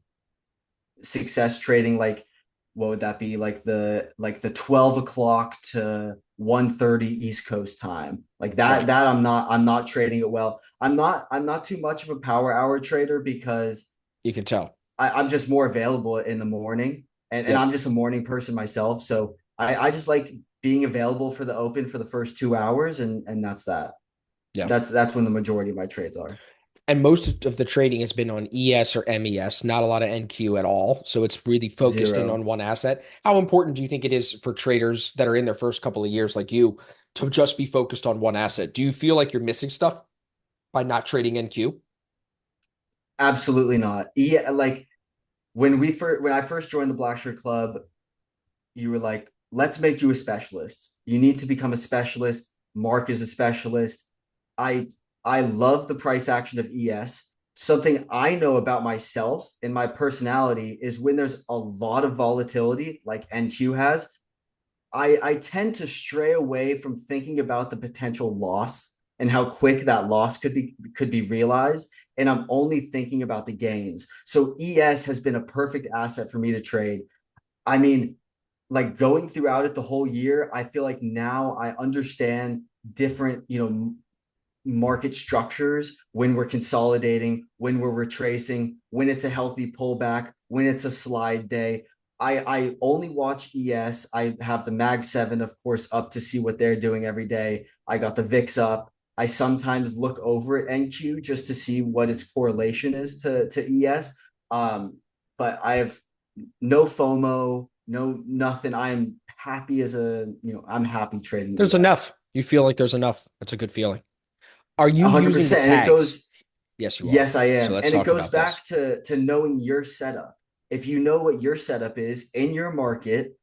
success trading. Like what would that be? Like the 12 o'clock to 1:30 East Coast time. Like that Right. that I'm not trading it well. I'm not too much of a power hour trader because You can tell. I'm just more available in the morning, and Yep. I'm just a morning person myself. So I just like being available for the open for the first 2 hours, and that's that. Yeah. That's when the majority of my trades are. And most of the trading has been on ES or MES, not a lot of NQ at all. So it's really focused in Zero. on one asset. How important do you think it is for traders that are in their first couple of years like you to just be focused on one asset? Do you feel like you're missing stuff by not trading NQ? Absolutely not. Yeah, like when I first joined the Black Shirt Club, you were like, let's make you a specialist. You need to become a specialist. Mark is a specialist. I I love the price action of ES. Something I know about myself and my personality is when there's a lot of volatility, like NQ has, I tend to stray away from thinking about the potential loss and how quick that loss could be realized. And I'm only thinking about the gains. So ES has been a perfect asset for me to trade. I mean, like going throughout it the whole year, I feel like now I understand different, market structures when we're consolidating, when we're retracing, when it's a healthy pullback, when it's a slide day. I only watch ES. I have the Mag 7, of course, up to see what they're doing every day. I got the VIX up. I sometimes look over at NQ just to see what its correlation is to ES. Um, but I have no FOMO, no nothing. I am happy I'm happy trading There's ES. enough. You feel like there's enough. That's a good feeling. Are you using the 100%. And it tags? goes, Yes, you are. yes, I So am. let's And it talk goes about this. back to knowing your setup. If you know what your setup is in your market,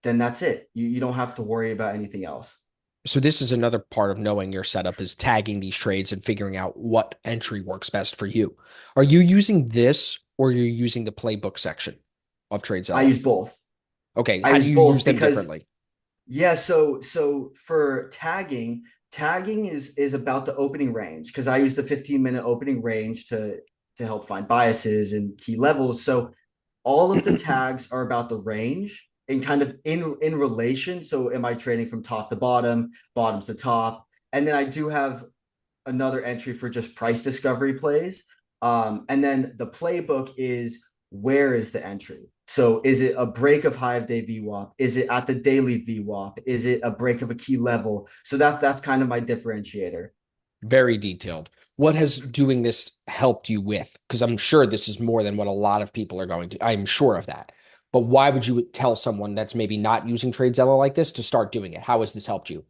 then that's it. You don't have to worry about anything else. So this is another part of knowing your setup is tagging these trades and figuring out what entry works best for you. Are you using this or are you using the playbook section of I TradeZilla? use both. Okay, I how do use you use both them because differently? yeah, so for tagging is about the opening range because I use the 15-minute opening range to help find biases and key levels. So all of the tags are about the range and kind of in relation. So am I trading from top to bottom, bottom to top? And then I do have another entry for just price discovery plays. And then the playbook is where is the entry? So is it a break of hive day VWAP? Is it at the daily VWAP? Is it a break of a key level? So that's kind of my differentiator. Very detailed. What has doing this helped you with? Because I'm sure this is more than what a lot of people are going to. I'm sure of that. But why would you tell someone that's maybe not using TradeZilla like this to start doing it? How has this helped you?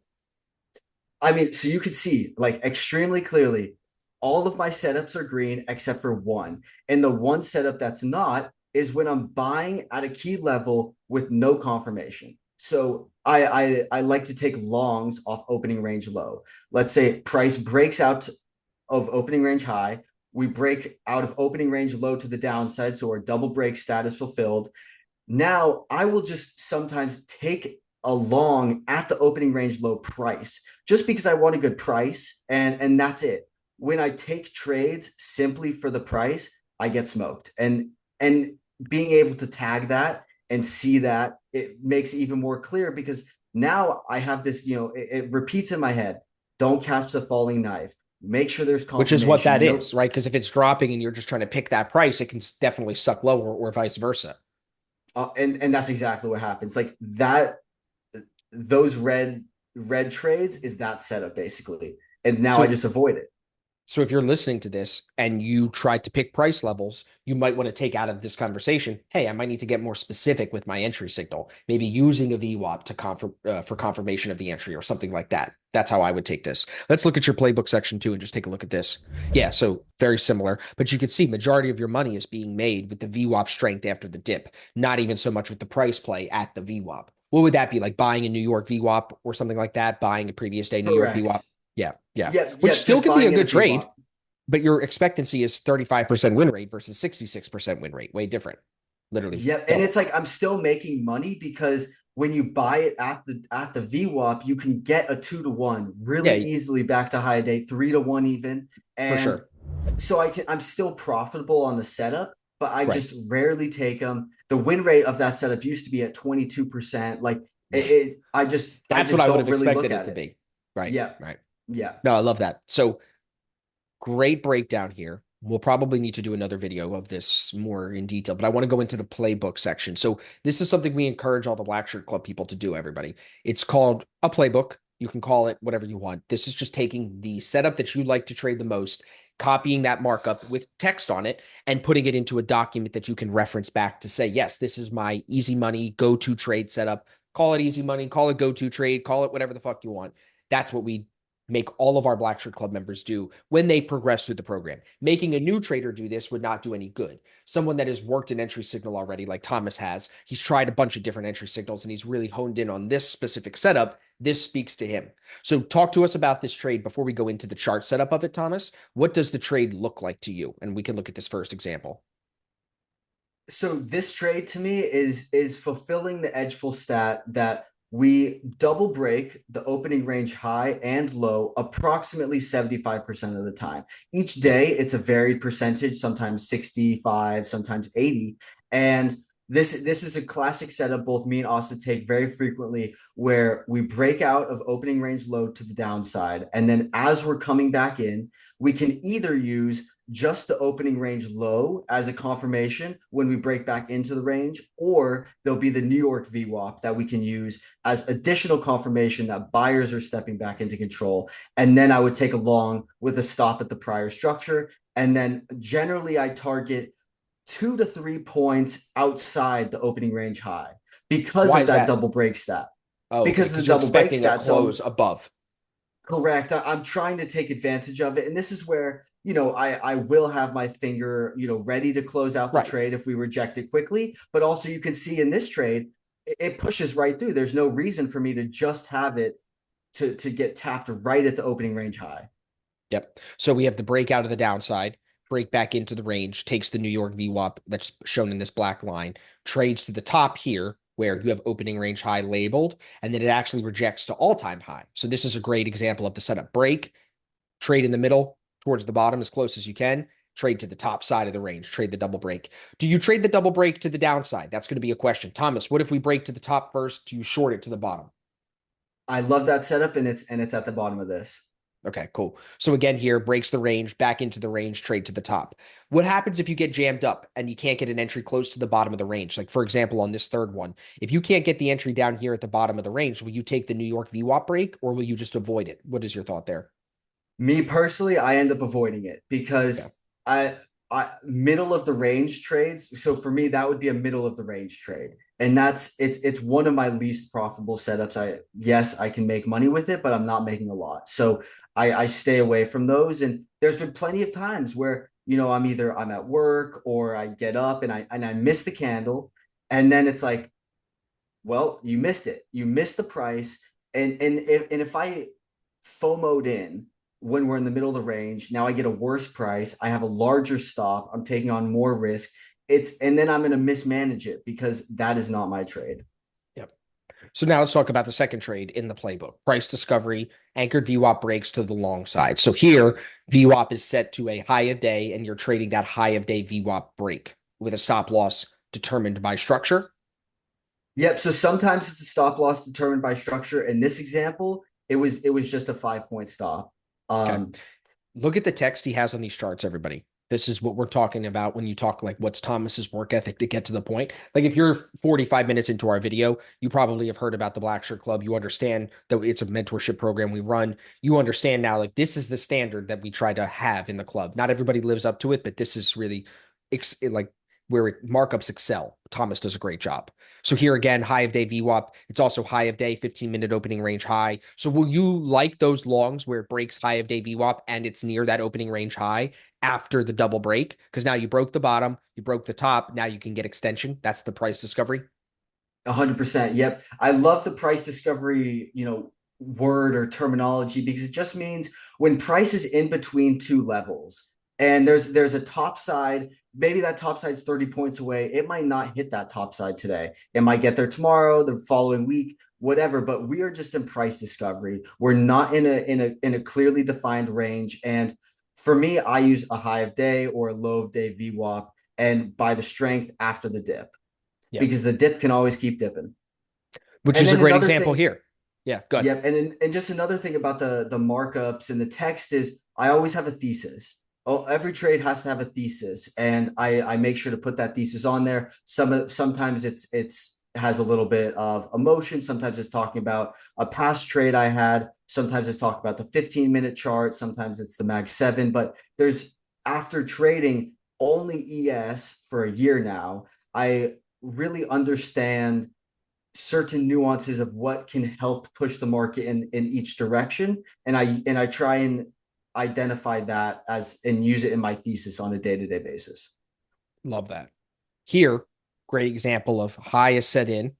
I mean, so you could see like extremely clearly, all of my setups are green except for one. And the one setup that's not is when I'm buying at a key level with no confirmation. So I like to take longs off opening range low. Let's say price breaks out of opening range high. We break out of opening range low to the downside. So our double break status fulfilled. Now I will just sometimes take a long at the opening range low price just because I want a good price and that's it. When I take trades simply for the price, I get smoked. And being able to tag that and see that it makes it even more clear because now I have this, it repeats in my head. Don't catch the falling knife. Make sure there's Which is what confirmation. that is, right? Because if it's dropping and you're just trying to pick that price, it can definitely suck lower or vice versa. And that's exactly what happens. Like that those red trades is that setup basically. And now I So just avoid it. So if you're listening to this and you try to pick price levels, you might want to take out of this conversation, hey, I might need to get more specific with my entry signal, maybe using a VWAP for confirmation of the entry or something like that. That's how I would take this. Let's look at your playbook section too and just take a look at this. Yeah, so very similar, but you can see majority of your money is being made with the VWAP strength after the dip, not even so much with the price play at the VWAP. What would that be, like buying a New York VWAP or something like that, buying a previous day New York VWAP? Correct. Yeah, yeah. Yep, Which yep. still Just could be a buying in a good trade, VWAP. but your expectancy is 35% win rate versus 66% win rate. Way different. Literally Yep, and double. it's like I'm still making money because when you buy it at the VWAP, you can get a 2-to-1 really Yeah, easily back to high day, 3-to-1 even. for And sure. so I'm still profitable on the setup, but I Right. just rarely take them. The win rate of that setup used to be at 22%. Like I That's what just I would don't have really look expected it at to it. be. Right. Yeah. Right. Yeah. No, I love that. So great breakdown here. We'll probably need to do another video of this more in detail, but I want to go into the playbook section. So this is something we encourage all the Black Shirt Club people to do, everybody. It's called a playbook. You can call it whatever you want. This is just taking the setup that you like to trade the most, copying that markup with text on it, and putting it into a document that you can reference back to say, yes, this is my easy money go-to trade setup. Call it easy money, call it go-to trade, call it whatever the fuck you want. That's what we make all of our Black Shirt Club members do when they progress through the program. Making a new trader do this would not do any good. Someone that has worked an entry signal already, like Thomas has, he's tried a bunch of different entry signals and he's really honed in on this specific setup. This speaks to him. So talk to us about this trade before we go into the chart setup of it, Thomas. What does the trade look like to you? And we can look at this first example. So this trade to me is fulfilling the edgeful stat that we double break the opening range high and low approximately 75% of the time. Each day it's a varied percentage, sometimes 65, sometimes 80. And this is a classic setup both me and Austin take very frequently where we break out of opening range low to the downside. And then as we're coming back in, we can either use just the opening range low as a confirmation when we break back into the range, or there'll be the New York VWAP that we can use as additional confirmation that buyers are stepping back into control. And then I would take a long with a stop at the prior structure. And then generally I target 2 to 3 points outside the opening range high because Why of is that that? double break stat. Oh, okay. Because of Because the you're double break expecting a stat. So close above. correct. I'm trying to take advantage of it. And this is where, I will have my finger, ready to close out the Right. trade if we reject it quickly. But also you can see in this trade, it pushes right through. There's no reason for me to just have it to get tapped right at the opening range high. Yep. So we have the break out of the downside, break back into the range, takes the New York VWAP that's shown in this black line, trades to the top here where you have opening range high labeled, and then it actually rejects to all-time high. So this is a great example of the setup break, trade in the middle towards the bottom as close as you can, trade to the top side of the range, trade the double break. Do you trade the double break to the downside? That's going to be a question. Thomas, what if we break to the top first? Do you short it to the bottom? I love that setup, and it's at the bottom of this. Okay, cool. So again, here breaks the range, back into the range, trade to the top. What happens if you get jammed up and you can't get an entry close to the bottom of the range? Like for example, on this third one, if you can't get the entry down here at the bottom of the range, will you take the New York VWAP break or will you just avoid it? What is your thought there? Me personally, I end up avoiding it Okay. because I, I middle of the range trades. So for me, that would be a middle of the range trade, and it's one of my least profitable setups. I can make money with it, but I'm not making a lot, so I stay away from those. And there's been plenty of times where I'm at work or I get up and I miss the candle, and then it's like, well, you missed it. You missed the price. And if I FOMO'd in when we're in the middle of the range, now I get a worse price. I have a larger stop. I'm taking on more risk. And then I'm going to mismanage it because that is not my trade. Yep. So now let's talk about the second trade in the playbook. Price discovery, anchored VWAP breaks to the long side. So here, VWAP is set to a high of day, and you're trading that high of day VWAP break with a stop loss determined by structure. Yep. So sometimes it's a stop loss determined by structure. In this example, it was just a 5 point stop. Okay. Um, Look at the text he has on these charts, everybody. This is what we're talking about when you talk like what's Thomas's work ethic to get to the point. Like if you're 45 minutes into our video, you probably have heard about the BlackShirtClub. You understand that it's a mentorship program we run. You understand now like this is the standard that we try to have in the club. Not everybody lives up to it, but this is really like where markups excel. Thomas does a great job. So here again, high of day VWAP. It's also high of day, 15-minute opening range high. So will you like those longs where it breaks high of day VWAP and it's near that opening range high after the double break? Because now you broke the bottom, you broke the top. Now you can get extension. That's the price discovery. 100%. Yep. I love the price discovery, word or terminology because it just means when price is in between two levels and there's a top side, maybe that top side's 30 points away. It might not hit that top side today. It might get there tomorrow, the following week, whatever, but we are just in price discovery. We're not in a clearly defined range. And for me, I use a high of day or a low of day VWAP and by the strength after the dip Yeah. because the dip can always keep dipping. Which And is a then great another example thing, here. Yeah, good. yep. And just another thing about the markups and the text is I always have a thesis. Oh, every trade has to have a thesis, and I make sure to put that thesis on there. Sometimes it's has a little bit of emotion. Sometimes it's talking about a past trade I had. Sometimes it's talking about the 15-minute chart. Sometimes it's the Mag 7. But there's after trading only ES for a year now, I really understand certain nuances of what can help push the market in each direction, and I try and identify that as and use it in my thesis on a day-to-day basis. Love that. Here, great example of high is set in.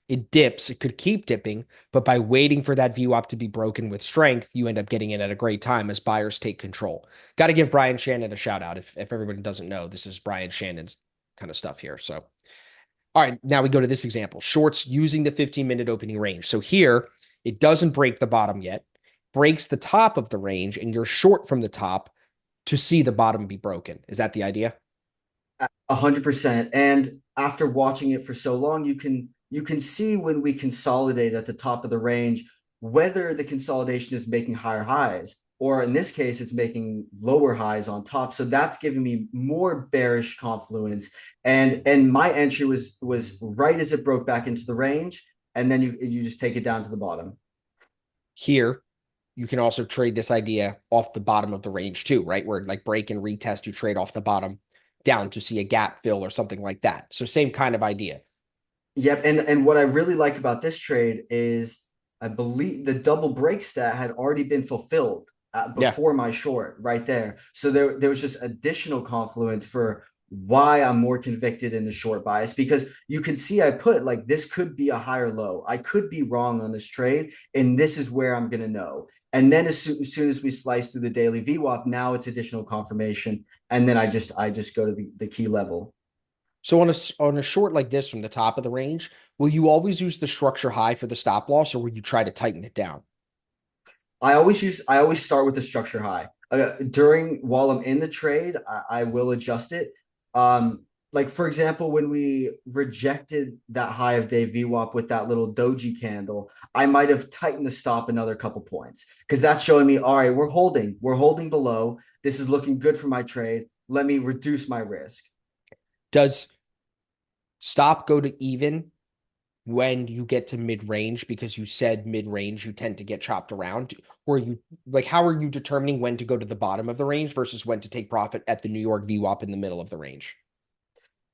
It dips. It could keep dipping, but by waiting for that VWAP to be broken with strength, you end up getting in at a great time as buyers take control. Got to give Brian Shannon a shout out. If everybody doesn't know, this is Brian Shannon's kind of stuff here. So, all right, now we go to this example. Shorts using the 15-minute opening range. So here, it doesn't break the bottom yet, breaks the top of the range, and you're short from the top to see the bottom be broken. Is that the idea? 100%. And after watching it for so long, you can see when we consolidate at the top of the range whether the consolidation is making higher highs, or in this case, it's making lower highs on top. So that's giving me more bearish confluence. And my entry was right as it broke back into the range, and then you just take it down to the bottom. Here, you can also trade this idea off the bottom of the range too, right? Where like break and retest, you trade off the bottom down to see a gap fill or something like that. So same kind of idea. Yep, and what I really like about this trade is I believe the double break stat had already been fulfilled Yeah. before my short right there. So there was just additional confluence for why I'm more convicted in the short bias because you can see I put like this could be a higher low. I could be wrong on this trade, and this is where I'm gonna know. And then as soon as we slice through the daily VWAP, now it's additional confirmation, and then I just go to the key level. So on a short like this from the top of the range, will you always use the structure high for the stop loss, or will you try to tighten it down? I always start with the structure high. During while I'm in the trade, I will adjust it. Like for example, when we rejected that high of day VWAP with that little doji candle, I might have tightened the stop another couple points because that's showing me, all right, we're holding below. This is looking good for my trade. Let me reduce my risk. Does stop go to even when you get to mid range because you said mid range you tend to get chopped around? Or you like how are you determining when to go to the bottom of the range versus when to take profit at the New York VWAP in the middle of the range?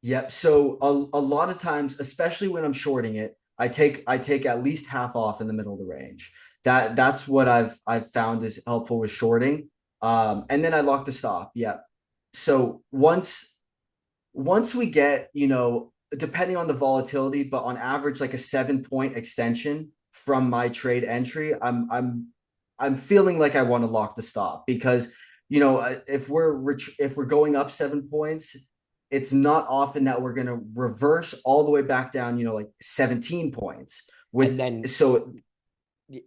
Yep. So a lot of times, especially when I'm shorting it, I take at least half off in the middle of the range. That's what I've found is helpful with shorting. And then I lock the stop. Yep. So once we get, depending on the volatility, but on average, like a 7 point extension from my trade entry, I'm feeling like I want to lock the stop because, if we're going up 7 points, it's not often that we're going to reverse all the way back down, like 17 points And with, then so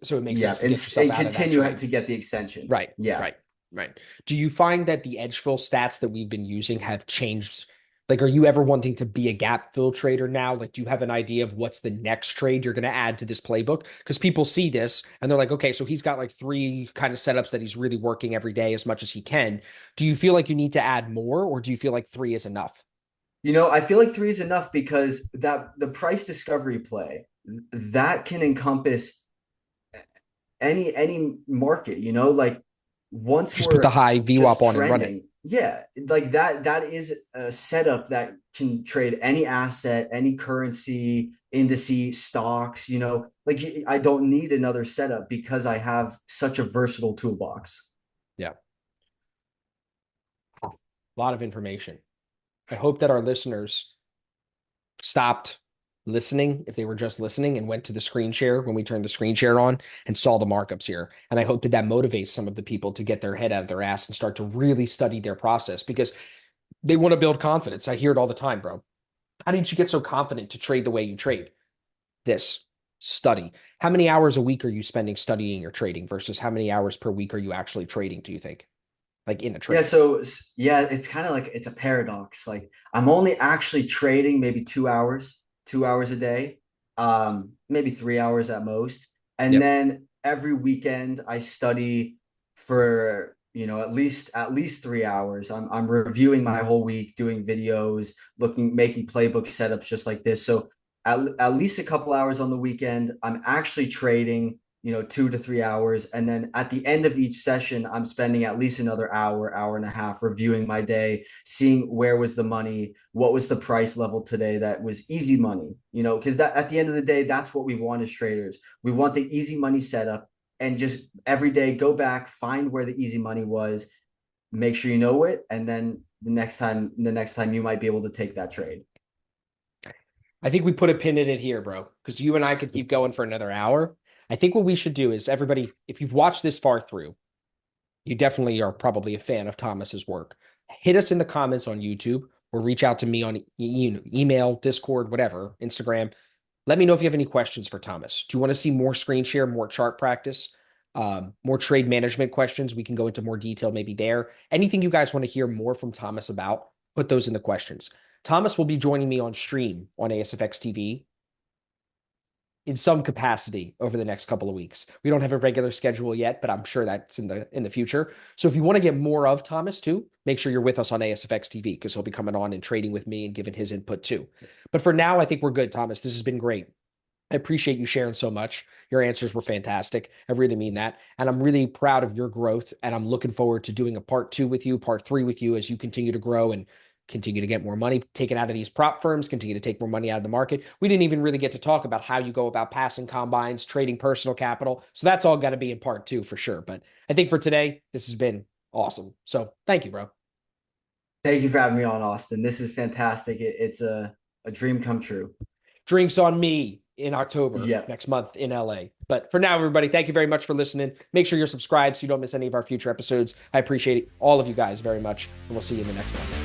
so it makes yeah, sense to and, get yourself and out of that continue trade. to get the extension. Right. Yeah. Right. Right. Do you find that the edge fill stats that we've been using have changed? Like, are you ever wanting to be a gap fill trader now? Like, do you have an idea of what's the next trade you're going to add to this playbook? Because people see this and they're like, okay, so he's got like 3 kind of setups that he's really working every day as much as he can. Do you feel like you need to add more, or do you feel like 3 is enough? I feel like three is enough because that the price discovery play that can encompass any market, like once Just put the we're high VWAP just on and run it. trending, yeah, like that is a setup that can trade any asset, any currency, indices, stocks, like I don't need another setup because I have such a versatile toolbox. Yeah. A lot of information. I hope that our listeners stopped listening if they were just listening and went to the screen share when we turned the screen share on and saw the markups here. And I hope that that motivates some of the people to get their head out of their ass and start to really study their process because they want to build confidence. I hear it all the time, bro. How did you get so confident to trade the way you trade? This study. How many hours a week are you spending studying or trading versus how many hours per week are you actually trading, do you think? Like in a Yeah, trade? so yeah, it's kind of like it's a paradox. Like I'm only actually trading maybe 2 hours a day, maybe 3 hours at most. And Yep. then every weekend I study for, at least 3 hours. I'm reviewing my whole week, doing videos, making playbook setups just like this. So at least a couple hours on the weekend, I'm actually trading 2 to 3 hours. And then at the end of each session, I'm spending at least another hour and a half reviewing my day, seeing where was the money, what was the price level today that was easy money, because that at the end of the day, that's what we want as traders. We want the easy money setup and just every day go back, find where the easy money was, make sure you know it, and then the next time you might be able to take that trade. I think we put a pin in it here, bro, because you and I could keep going for another hour. I think what we should do is everybody, if you've watched this far through, you definitely are probably a fan of Thomas's work. Hit us in the comments on YouTube or reach out to me on email, Discord, whatever, Instagram. Let me know if you have any questions for Thomas. Do you want to see more screen share, more chart practice, more trade management questions? We can go into more detail maybe there. Anything you guys want to hear more from Thomas about, put those in the questions. Thomas will be joining me on stream on ASFX TV in some capacity over the next couple of weeks. We don't have a regular schedule yet, but I'm sure that's in the future. So if you want to get more of Thomas too, make sure you're with us on ASFX TV because he'll be coming on and trading with me and giving his input too. But for now, I think we're good, Thomas. This has been great. I appreciate you sharing so much. Your answers were fantastic. I really mean that. And I'm really proud of your growth. And I'm looking forward to doing a part 2 with you, part 3 with you as you continue to grow and continue to get more money taken out of these prop firms, continue to take more money out of the market. We didn't even really get to talk about how you go about passing combines, trading personal capital. So that's all got to be in part 2 for sure. But I think for today, this has been awesome. So thank you, bro. Thank you for having me on, Austin. This is fantastic. It's a dream come true. Drinks on me in October Yeah. next month in LA. But for now, everybody, thank you very much for listening. Make sure you're subscribed so you don't miss any of our future episodes. I appreciate all of you guys very much, and we'll see you in the next one.